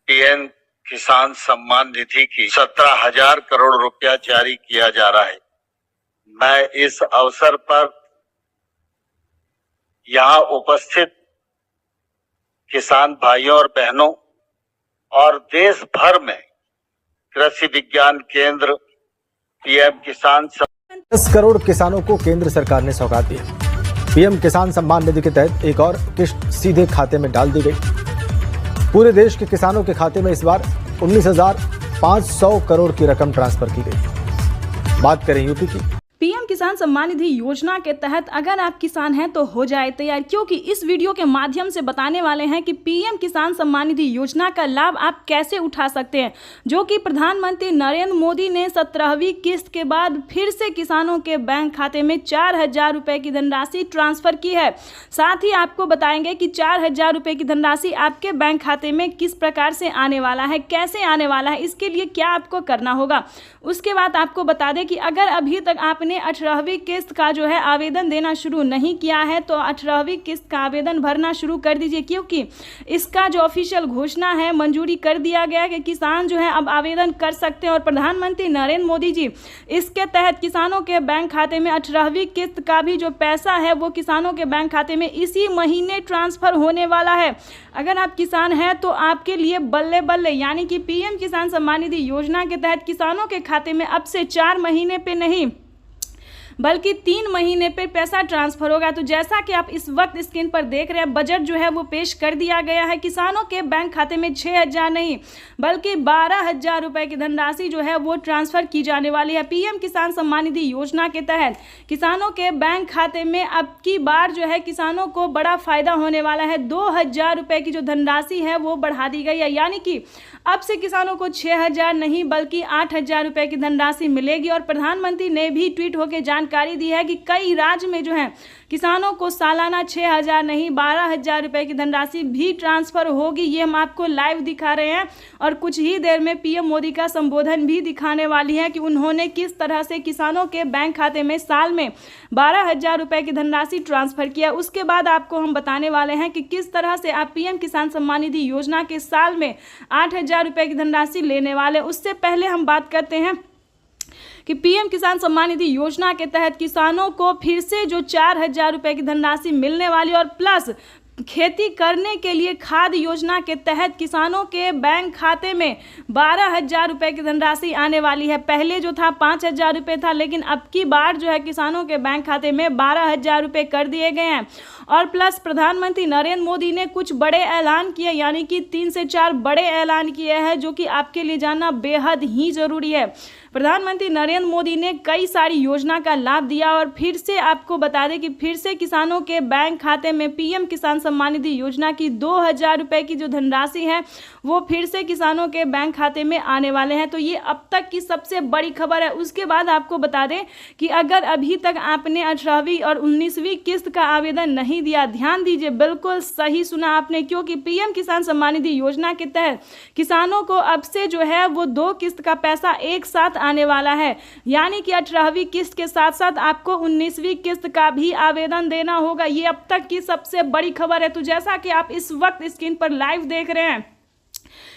PM किसान सम्मान निधि की 17,000 करोड़ रुपया जारी किया जा रहा है। मैं इस अवसर पर यहाँ उपस्थित किसान भाइयों और बहनों और देश भर में कृषि विज्ञान केंद्र पीएम किसान 10 करोड़ किसानों को केंद्र सरकार ने सौगात दी। पीएम किसान सम्मान निधि के तहत एक और किस्त सीधे खाते में डाल दी गई। पूरे देश के किसानों के खाते में इस बार 19,500 करोड़ की रकम ट्रांसफर की गई। बात करें यूपी की। पीएम किसान सम्मान निधि योजना के तहत अगर आप किसान हैं तो हो जाए तैयार, क्योंकि इस वीडियो के माध्यम से बताने वाले हैं कि पीएम किसान सम्मान निधि योजना का लाभ आप कैसे उठा सकते हैं, जो कि प्रधानमंत्री नरेंद्र मोदी ने 17वीं किस्त के बाद फिर से किसानों के बैंक खाते में 4,000 रुपये की धनराशि ट्रांसफर की है। साथ ही आपको बताएंगे कि 4,000 रुपये की धनराशि आपके बैंक खाते में किस प्रकार से आने वाला है, कैसे आने वाला है, इसके लिए क्या आपको करना होगा। उसके बाद आपको बता दें कि अगर अभी तक आपने 18वीं किस्त का जो है आवेदन देना शुरू नहीं किया है तो 18वीं किस्त का आवेदन भरना शुरू कर दीजिए, क्योंकि इसका जो ऑफिशियल घोषणा है मंजूरी कर दिया गया है कि किसान जो है अब आवेदन कर सकते हैं। और प्रधानमंत्री नरेंद्र मोदी जी इसके तहत किसानों के बैंक खाते में 18वीं किस्त का भी जो पैसा है वो किसानों के बैंक खाते में इसी महीने ट्रांसफर होने वाला है। अगर आप किसान हैं तो आपके लिए बल्ले बल्ले, यानी कि पीएम किसान सम्मान निधि योजना के तहत किसानों के खाते में अब से 4 महीने पे नहीं बल्कि 3 महीने पे पैसा ट्रांसफर होगा। तो जैसा कि आप इस वक्त स्क्रीन पर देख रहे हैं, बजट जो है वो पेश कर दिया गया है। किसानों के बैंक खाते में 6,000 नहीं बल्कि 12,000 रुपए की धनराशि जो है वो ट्रांसफर की जाने वाली है। पीएम किसान सम्मान निधि योजना के तहत किसानों के बैंक खाते में अब की बार जो है किसानों को बड़ा फायदा होने वाला है। 2,000 रुपए की जो धनराशि है वो बढ़ा दी गई है, यानी कि अब से किसानों को 6,000 नहीं बल्कि 8,000 रुपए की धनराशि मिलेगी। और प्रधानमंत्री ने भी ट्वीट होकर जानकारी दी है कि कई राज्य में जो है किसानों को सालाना 6,000 नहीं 12,000 रुपए की धनराशि भी ट्रांसफर होगी। ये हम आपको लाइव दिखा रहे हैं और कुछ ही देर में पीएम मोदी का संबोधन भी दिखाने वाली है कि उन्होंने किस तरह से किसानों के बैंक खाते में साल में 12,000 रुपए की धनराशि ट्रांसफर किया। उसके बाद आपको हम बताने वाले हैं कि किस तरह से आप पीएम किसान सम्मान निधि योजना के साल में 8,000 रुपए की धनराशि लेने वाले। उससे पहले हम बात करते हैं कि पीएम किसान सम्मान निधि योजना के तहत किसानों को फिर से जो 4,000 रुपए की धनराशि मिलने वाली और प्लस खेती करने के लिए खाद योजना के तहत किसानों के बैंक खाते में 12,000 रुपए की धनराशि आने वाली है। पहले जो था 5,000 रुपये था, लेकिन अब की बार जो है किसानों के बैंक खाते में 12,000 रुपये कर दिए गए हैं। और प्लस प्रधानमंत्री नरेंद्र मोदी ने कुछ बड़े ऐलान किए, यानी कि 3 से 4 बड़े ऐलान किए हैं, जो कि आपके लिए जानना बेहद ही जरूरी है। प्रधानमंत्री नरेंद्र मोदी ने कई सारी योजना का लाभ दिया और फिर से आपको बता दें कि फिर से किसानों के बैंक खाते में पीएम किसान सम्मान निधि योजना की 2,000 रुपए की जो धनराशि है वो फिर से किसानों के बैंक खाते में आने वाले हैं। तो ये अब तक की सबसे बड़ी खबर है। उसके बाद आपको बता दें कि अगर अभी तक आपने 18वीं और 19वीं किस्त का आवेदन नहीं दिया, ध्यान दीजिए, बिल्कुल सही सुना आपने, क्योंकि पीएम किसान सम्मान निधि योजना के तहत किसानों को अब से जो है वो 2 किस्त का पैसा एक साथ आने वाला है, यानी कि 18वीं किस्त के साथ साथ आपको 19वीं किस्त का भी आवेदन देना होगा। ये अब तक की सबसे बड़ी खबर है। तो जैसा कि आप इस वक्त स्क्रीन पर लाइव देख रहे हैं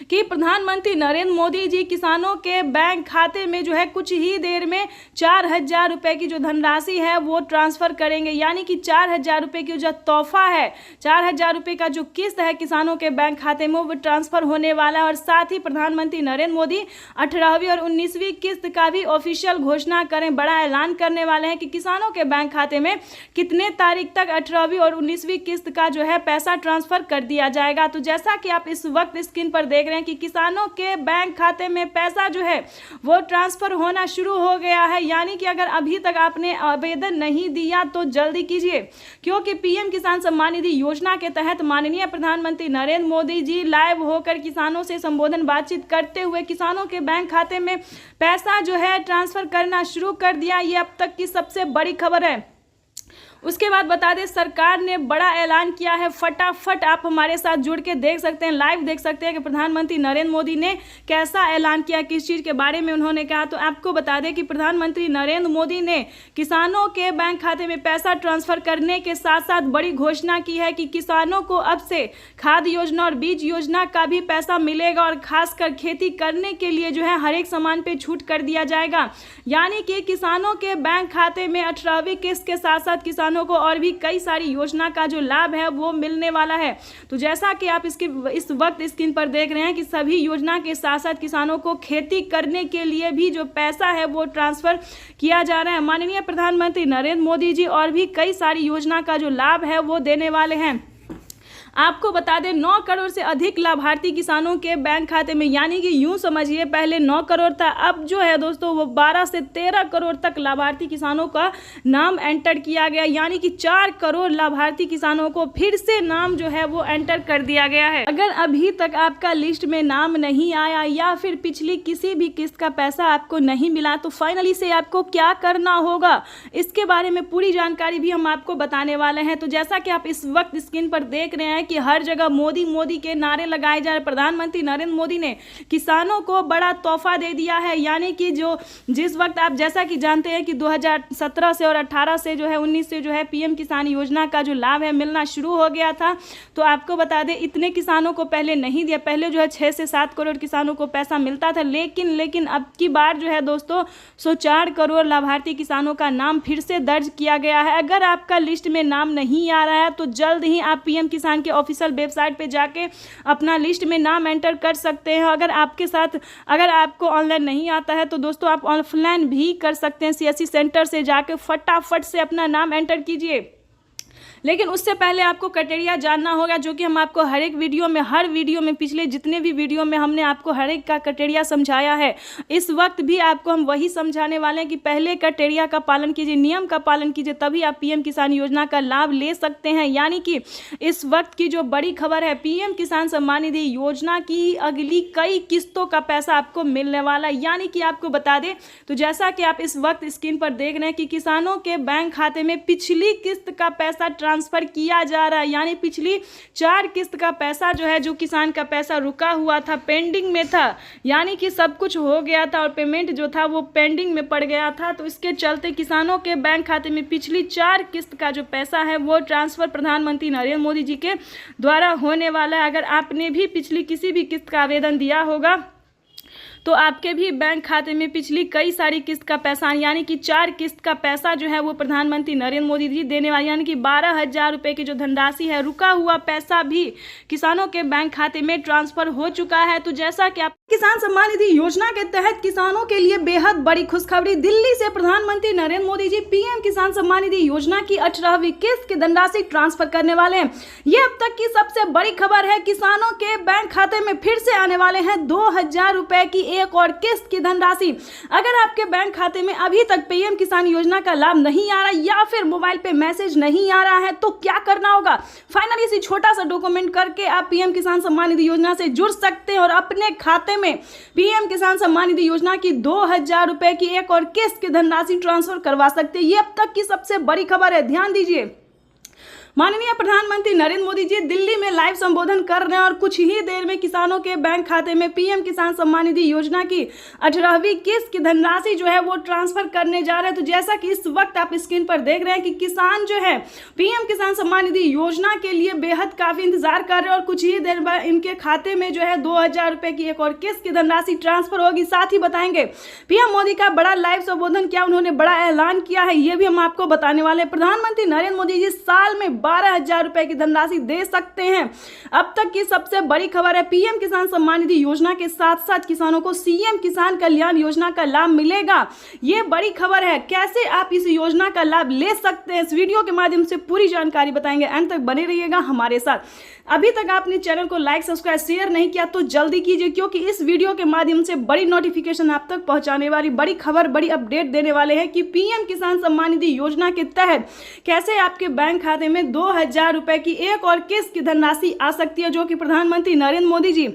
कि प्रधानमंत्री नरेंद्र मोदी जी किसानों के बैंक खाते में जो है कुछ ही देर में 4,000 रुपए की जो धनराशि है वो ट्रांसफर करेंगे, यानी कि 4,000 रुपए की जो तोहफा है, 4,000 रुपए का जो किस्त है किसानों के बैंक खाते में वो ट्रांसफर होने वाला है। और साथ ही प्रधानमंत्री नरेंद्र मोदी 18वीं और 19वीं किस्त का भी ऑफिशियल घोषणा करें, बड़ा ऐलान करने वाले हैं कि किसानों के बैंक खाते में कितने तारीख तक 18वीं और 19वीं किस्त का जो है पैसा ट्रांसफर कर दिया जाएगा। तो जैसा कि आप इस वक्त स्क्रीन पर देख रहे हैं कि किसानों के बैंक खाते में पैसा जो है वो ट्रांसफर होना शुरू हो गया है, यानी कि अगर अभी तक आपने आवेदन नहीं दिया तो जल्दी कीजिए, क्योंकि पीएम किसान सम्मान निधि योजना के तहत माननीय प्रधानमंत्री नरेंद्र मोदी जी लाइव होकर किसानों से संबोधन बातचीत करते हुए किसानों के बैंक खाते में पैसा जो है ट्रांसफर करना शुरू कर दिया। ये अब तक की सबसे बड़ी खबर है। उसके बाद बता दें सरकार ने बड़ा ऐलान किया है। फटाफट आप हमारे साथ जुड़ के देख सकते हैं, लाइव देख सकते हैं कि प्रधानमंत्री नरेंद्र मोदी ने कैसा ऐलान किया, किस चीज़ के बारे में उन्होंने कहा। तो आपको बता दें कि प्रधानमंत्री नरेंद्र मोदी ने किसानों के बैंक खाते में पैसा ट्रांसफर करने के साथ साथ बड़ी घोषणा की है कि किसानों को अब से खाद योजना और बीज योजना का भी पैसा मिलेगा और खासकर खेती करने के लिए जो है हर एक सामान पे छूट कर दिया जाएगा। यानी कि किसानों के बैंक खाते में 18वीं किस्त के साथ साथ किसानों को और भी कई सारी योजना का जो लाभ है वो मिलने वाला है। तो जैसा कि आप इस वक्त स्क्रीन पर देख रहे हैं कि सभी योजना के साथ साथ किसानों को खेती करने के लिए भी जो पैसा है वो ट्रांसफर किया जा रहा है। माननीय प्रधानमंत्री नरेंद्र मोदी जी और भी कई सारी योजना का जो लाभ है वो देने वाले हैं। आपको बता दें 9 करोड़ से अधिक लाभार्थी किसानों के बैंक खाते में, यानी कि यूं समझिए पहले 9 करोड़ था, अब जो है दोस्तों वो 12 से 13 करोड़ तक लाभार्थी किसानों का नाम एंटर किया गया। यानी कि 4 करोड़ लाभार्थी किसानों को फिर से नाम जो है वो एंटर कर दिया गया है। अगर अभी तक आपका लिस्ट में नाम नहीं आया या फिर पिछली किसी भी किस्त का पैसा आपको नहीं मिला तो फाइनली से आपको क्या करना होगा, इसके बारे में पूरी जानकारी भी हम आपको बताने वाले हैं। तो जैसा कि आप इस वक्त स्क्रीन पर देख रहे हैं कि हर जगह मोदी मोदी के नारे लगाए जा रहे। प्रधानमंत्री नरेंद्र मोदी ने किसानों को बड़ा तोहफा दे दिया है। यानी कि जिस वक्त आप जैसा कि जानते हैं कि 2017 से और 18 से जो है 19 से जो है पीएम किसान योजना का जो लाभ है मिलना शुरू हो गया था। तो आपको बता दें इतने किसानों को पहले नहीं दिया, पहले जो है 6 से 7 करोड़ किसानों को पैसा मिलता था। लेकिन अब की बार जो है दोस्तों 104 करोड़ लाभार्थी किसानों का नाम फिर से दर्ज किया गया है। अगर आपका लिस्ट में नाम नहीं आ रहा है तो जल्द ही आप पीएम किसान के ऑफिशियल वेबसाइट पे जाके अपना लिस्ट में नाम एंटर कर सकते हैं। अगर आपको ऑनलाइन नहीं आता है तो दोस्तों आप ऑफलाइन भी कर सकते हैं। सीएससी सेंटर से जाके फटाफट से अपना नाम एंटर कीजिए। लेकिन उससे पहले आपको क्राइटेरिया जानना होगा, जो कि हम आपको हर वीडियो में पिछले जितने भी वीडियो में हमने आपको हर एक का क्राइटेरिया समझाया है। इस वक्त भी आपको हम वही समझाने वाले हैं कि पहले क्राइटेरिया का पालन कीजिए, नियम का पालन कीजिए, तभी आप पीएम किसान योजना का लाभ ले सकते हैं। यानी कि इस वक्त की जो बड़ी खबर है, पीएम किसान सम्मान निधि योजना की अगली कई किस्तों का पैसा आपको मिलने वाला है। यानी कि आपको बता दें तो जैसा कि आप इस वक्त स्क्रीन पर देख रहे हैं कि किसानों के बैंक खाते में पिछली किस्त का पैसा ट्रांसफर किया जा रहा है। यानी पिछली 4 किस्त का पैसा जो है, जो किसान का पैसा रुका हुआ था, पेंडिंग में था, यानी कि सब कुछ हो गया था और पेमेंट जो था वो पेंडिंग में पड़ गया था। तो इसके चलते किसानों के बैंक खाते में पिछली 4 किस्त का जो पैसा है वो ट्रांसफर प्रधानमंत्री नरेंद्र मोदी जी के द्वारा होने वाला है। अगर आपने भी पिछली किसी भी किस्त का आवेदन दिया होगा तो आपके भी बैंक खाते में पिछली कई सारी किस्त का पैसा, यानी कि 4 किस्त का पैसा जो है वो प्रधानमंत्री नरेंद्र मोदी जी देने वाले, यानी कि 12,000 रुपये की जो धनराशि है, रुका हुआ पैसा भी किसानों के बैंक खाते में ट्रांसफर हो चुका है। तो जैसा कि आप किसान सम्मान निधि योजना के तहत किसानों के लिए बेहद बड़ी खुशखबरी, दिल्ली से प्रधानमंत्री नरेंद्र मोदी जी पीएम किसान सम्मान निधि योजना की 18वीं किस्त की धनराशि ट्रांसफर करने वाले हैं। ये अब तक की सबसे बड़ी खबर है। किसानों के बैंक खाते में फिर से आने वाले हैं 2,000 रुपए की एक और किस्त की धनराशि। अगर आपके बैंक खाते में अभी तक पीएम किसान योजना का लाभ नहीं आ रहा या फिर मोबाइल पे मैसेज नहीं आ रहा है तो क्या करना होगा, फाइनली इसी छोटा सा डॉक्यूमेंट करके आप पीएम किसान सम्मान निधि योजना से जुड़ सकते हैं और अपने खाते में पीएम किसान सम्मान निधि योजना की 2,000 रुपए की एक और किस्त की धनराशि ट्रांसफर करवा सकते हैं। ये अब तक की सबसे बड़ी खबर है, ध्यान दीजिए। माननीय प्रधानमंत्री नरेंद्र मोदी जी दिल्ली में लाइव संबोधन कर रहे हैं और कुछ ही देर में किसानों के बैंक खाते में पीएम किसान सम्मान निधि योजना की 18वीं किस्त की धनराशि जो है वो ट्रांसफर करने जा रहे हैं। तो जैसा कि इस वक्त आप स्क्रीन पर देख रहे हैं कि किसान जो है पीएम किसान सम्मान निधि योजना के लिए बेहद काफी इंतजार कर रहे हैं और कुछ ही देर बाद इनके खाते में जो है 2,000 रुपए की एक और किस्त की धनराशि ट्रांसफर होगी। साथ ही बताएंगे पीएम मोदी का बड़ा लाइव संबोधन किया, उन्होंने बड़ा ऐलान किया है, ये भी हम आपको बताने वाले हैं। प्रधानमंत्री नरेंद्र मोदी जी साल में 12,000 रुपए की धनराशि दे सकते हैं। अब तक की सबसे बड़ी खबर है, पीएम किसान सम्मान निधि योजना के साथ साथ किसानों को सीएम किसान कल्याण योजना का लाभ मिलेगा। ये बड़ी खबर है। कैसे आप इस योजना का लाभ ले सकते हैं, इस वीडियो के माध्यम से पूरी जानकारी बताएंगे। अंत तक बने रहिएगा हमारे साथ। अभी तक आपने चैनल को लाइक, सब्सक्राइब, शेयर नहीं किया तो जल्दी कीजिए, क्योंकि इस वीडियो के माध्यम से बड़ी नोटिफिकेशन आप तक पहुंचाने वाली, बड़ी खबर, बड़ी अपडेट देने वाले हैं कि पीएम किसान सम्मान निधि योजना के तहत कैसे आपके बैंक खाते में 2,000 रुपए की एक और किस्त की धनराशि आ सकती है, जो कि प्रधानमंत्री नरेंद्र मोदी जी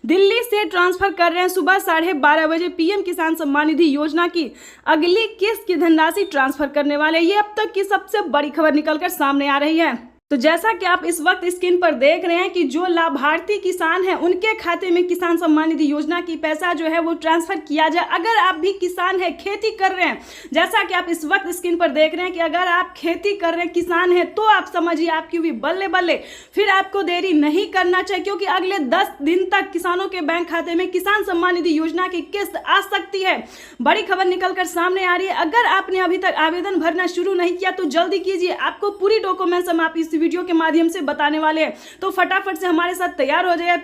दिल्ली से ट्रांसफर कर रहे हैं सुबह 12:30 बजे पीएम किसान सम्मान निधि योजना की अगली किस्त की धनराशि ट्रांसफर करने वाले। ये अब तक की सबसे बड़ी खबर निकलकर सामने आ रही है। तो जैसा कि आप इस वक्त स्क्रीन पर देख रहे हैं कि जो लाभार्थी किसान हैं उनके खाते में किसान सम्मान निधि योजना की पैसा जो है वो ट्रांसफर किया जाए। अगर आप भी किसान हैं, खेती कर रहे हैं, जैसा कि आप इस वक्त स्क्रीन पर देख रहे हैं कि अगर आप खेती कर रहे हैं, किसान हैं, तो आप समझिए आपकी भी बल्ले बल्ले। फिर आपको देरी नहीं करना चाहिए क्योंकि अगले 10 दिन तक किसानों के बैंक खाते में किसान सम्मान निधि योजना की किस्त आ सकती है। बड़ी खबर निकलकर सामने आ रही है। अगर आपने अभी तक आवेदन भरना शुरू नहीं किया तो जल्दी कीजिए। आपको पूरी डॉक्यूमेंट्स हम आप इस वीडियो के माध्यम से बताने वाले हैं, तो फटाफट से हमारे साथ तैयार हो जाइए।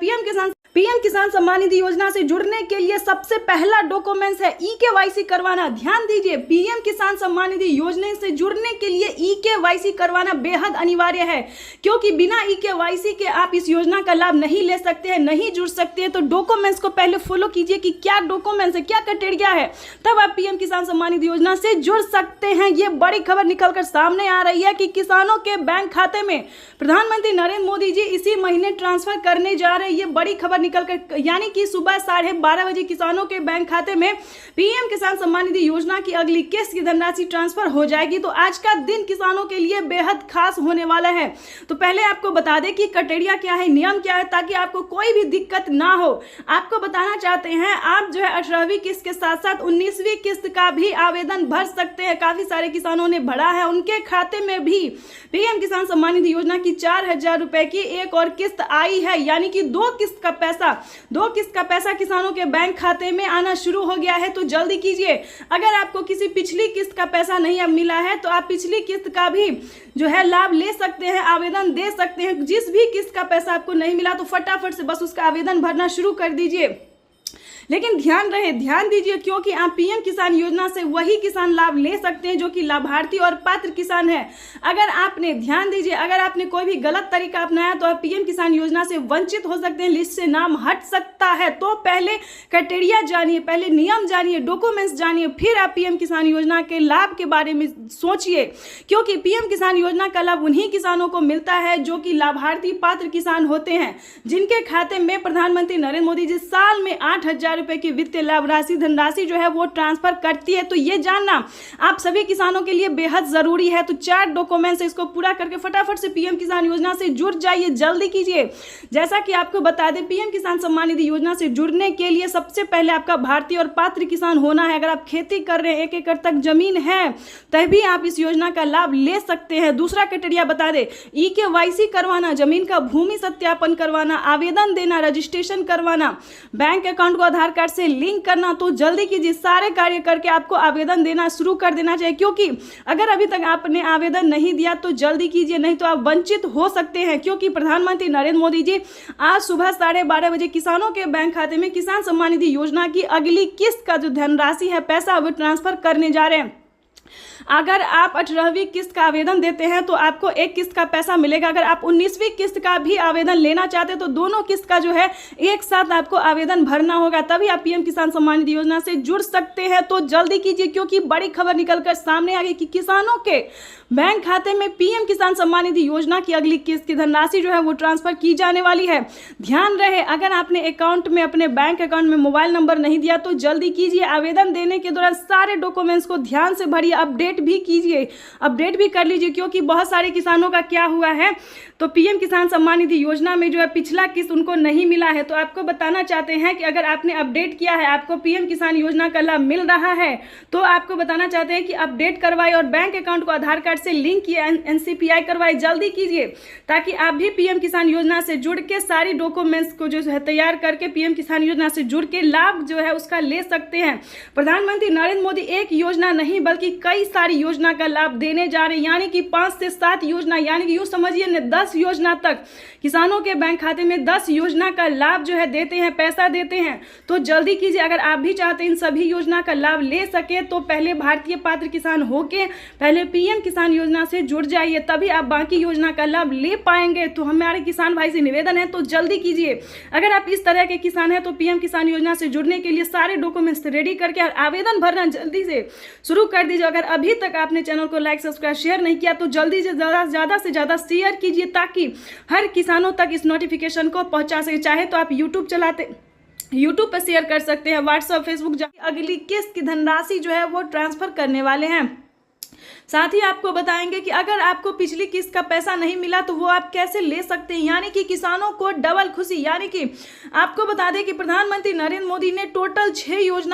पीएम किसान सम्मान निधि योजना से जुड़ने के लिए सबसे पहला डॉक्यूमेंट्स है ई-केवाईसी करवाना। ध्यान दीजिए, पीएम किसान सम्मान निधि योजना से जुड़ने के लिए ई-केवाईसी करवाना बेहद अनिवार्य है क्योंकि बिना ई-केवाईसी के आप इस योजना का लाभ नहीं ले सकते हैं, नहीं जुड़ सकते हैं। तो डॉक्यूमेंट्स को पहले फॉलो कीजिए कि क्या डॉक्यूमेंट्स है, क्या क्राइटेरिया है, तब आप पीएम किसान सम्मान निधि योजना से जुड़ सकते हैं। ये बड़ी खबर निकलकर सामने आ रही है कि किसानों के बैंक खाते में प्रधानमंत्री नरेंद्र मोदी जी इसी महीने ट्रांसफर करने जा रहे हैं। ये बड़ी खबर निकलकर, यानी कि सुबह 12:30 बजे किसानों के बैंक खाते में पीएम किसान सम्मान निधि योजना की अगली किस्त की धनराशि ट्रांसफर हो जाएगी। तो आज का दिन किसानों के लिए बेहद खास होने वाला है। तो पहले आपको बता दें कि क्राइटेरिया क्या है, नियम क्या है, ताकि आपको कोई भी दिक्कत ना हो। आपको बताना चाहते हैं, आप जो है 18वीं किस्त के साथ साथ 19वीं किस्त का भी आवेदन भर सकते हैं। काफी सारे किसानों ने भरा है, उनके खाते में भी पीएम किसान सम्मान निधि योजना की 4,000 रुपए की एक और किस्त आई है, यानी कि दो किस्त का पैसा किसानों के बैंक खाते में आना शुरू हो गया है। तो जल्दी कीजिए। अगर आपको किसी पिछली किस्त का पैसा नहीं अब मिला है तो आप पिछली किस्त का भी जो है लाभ ले सकते हैं, आवेदन दे सकते हैं। जिस भी किस्त का पैसा आपको नहीं मिला तो फटाफट से बस उसका आवेदन भरना शुरू कर दीजिए। लेकिन ध्यान दीजिए क्योंकि आप पीएम किसान योजना से वही किसान लाभ ले सकते हैं जो कि लाभार्थी और पात्र किसान है। अगर आपने कोई भी गलत तरीका अपनाया तो आप पीएम किसान योजना से वंचित हो सकते हैं, लिस्ट से नाम हट सकता है। तो पहले क्राइटेरिया जानिए, पहले नियम जानिए, डॉक्यूमेंट्स जानिए, फिर आप पीएम किसान योजना के लाभ के बारे में सोचिए क्योंकि पीएम किसान योजना का लाभ उन्हीं किसानों को मिलता है जो कि लाभार्थी पात्र किसान होते हैं, जिनके खाते में प्रधानमंत्री नरेंद्र मोदी जी साल में 8,000 रुपए की वित्तीय लाभ राशि धनराशि जो है वो ट्रांसफर करती है। तो ये जानना आप सभी किसानों के लिए बेहद जरूरी है। तो 4 डॉक्यूमेंट्स इसको पूरा करके फटाफट से पीएम किसान योजना से जुड़ जाइए, जल्दी कीजिए। जैसा कि आपको बता दें, पीएम किसान सम्मान निधि योजना से जुड़ने के लिए सबसे पहले आपका भारतीय और पात्र किसान होना है। अगर आप खेती कर रहे हैं, 1 एकड़ तक जमीन है, तभी आप इस योजना का लाभ ले सकते हैं। दूसरा क्राइटेरिया बता दें, ई-केवाईसी करवाना, जमीन का भूमि सत्यापन करवाना, आवेदन देना, रजिस्ट्रेशन करवाना, बैंक अकाउंट को आधार कार्ड से लिंक करना। तो जल्दी कीजिए, सारे कार्य करके आपको आवेदन देना शुरू कर देना चाहिए क्योंकि अगर अभी तक आपने आवेदन नहीं दिया तो जल्दी कीजिए, नहीं तो आप वंचित हो सकते हैं। क्योंकि प्रधानमंत्री नरेंद्र मोदी जी आज सुबह 12:30 बजे किसानों के बैंक खाते में किसान सम्मान निधि योजना की अगली किस्त का जो धनराशि है, पैसा, वो ट्रांसफर करने जा रहे हैं। अगर आप 18वीं किस्त का आवेदन देते हैं तो आपको एक किस्त का पैसा मिलेगा। अगर आप 19वीं किस्त का भी आवेदन लेना चाहते हैं तो दोनों किस्त का जो है एक साथ आपको आवेदन भरना होगा, तभी आप पीएम किसान सम्मान निधि योजना से जुड़ सकते हैं। तो जल्दी कीजिए क्योंकि बड़ी खबर निकलकर सामने आ गई कि किसानों के बैंक खाते में पीएम किसान सम्मान निधि योजना की अगली किस्त की धनराशि जो है वो ट्रांसफर की जाने वाली है। ध्यान रहे, अगर आपने अकाउंट में, अपने बैंक अकाउंट में मोबाइल नंबर नहीं दिया तो जल्दी कीजिए। आवेदन देने के दौरान सारे डॉक्यूमेंट्स को ध्यान से भरिए, अपडेट भी कीजिए, अपडेट भी कर लीजिए क्योंकि बहुत सारे किसानों का क्या हुआ है, तो पीएम किसान सम्मान निधि योजना में जो है पिछला किस्त उनको नहीं मिला है। तो आपको बताना चाहते हैं कि अगर आपने अपडेट किया है, आपको पीएम किसान योजना का लाभ मिल रहा है, तो आपको बताना चाहते हैं कि अपडेट करवाए और बैंक अकाउंट को आधार कार्ड से लिंक किए, एनसीपीआई करवाए। जल्दी कीजिए ताकि आप भी पीएम किसान योजना से जुड़ के सारी डॉक्यूमेंट्स को जो है तैयार करके पीएम किसान योजना से जुड़ के लाभ जो है उसका ले सकते हैं। प्रधानमंत्री नरेंद्र मोदी एक योजना नहीं बल्कि कई सारी योजना का लाभ देने जा रहे हैं, यानी कि 5 से 7 योजना, यानी कि यूं समझिए 10 योजना तक किसानों के बैंक खाते में 10 योजना का लाभ जो है देते हैं, पैसा देते हैं। तो जल्दी कीजिए, अगर आप भी चाहते हैं इन सभी योजना का लाभ ले सके तो पहले भारतीय पात्र किसान होके पहले पीएम किसान योजना से जुड़ जाइए, तभी आप बाकी योजना का लाभ ले पाएंगे। तो हमारे किसान भाई से निवेदन है, तो जल्दी कीजिए। अगर आप इस तरह के किसान हैं तो पीएम किसान योजना से जुड़ने के लिए सारे डॉक्यूमेंट्स रेडी करके आवेदन भरना जल्दी से शुरू कर दीजिए। अगर अभी तक आपने चैनल को लाइक सब्सक्राइब शेयर नहीं किया तो जल्दी से ज़्यादा से ज़्यादा शेयर कीजिए ताकि हर किसानों तक इस नोटिफिकेशन को पहुंचा सके। चाहे तो आप यूट्यूब पे शेयर कर सकते हैं, व्हाट्सएप, फेसबुक, अगली किस्त की धनराशि जो है वो ट्रांसफर करने वाले हैं। साथ ही आपको बताएंगे कि अगर आपको पिछली किस्त का पैसा नहीं मिला तो वो आप कैसे ले सकते हैं, यानी कि किसानों को डबल खुशी। यानी कि आपको बता दें कि प्रधानमंत्री नरेंद्र मोदी ने टोटल 6 योजना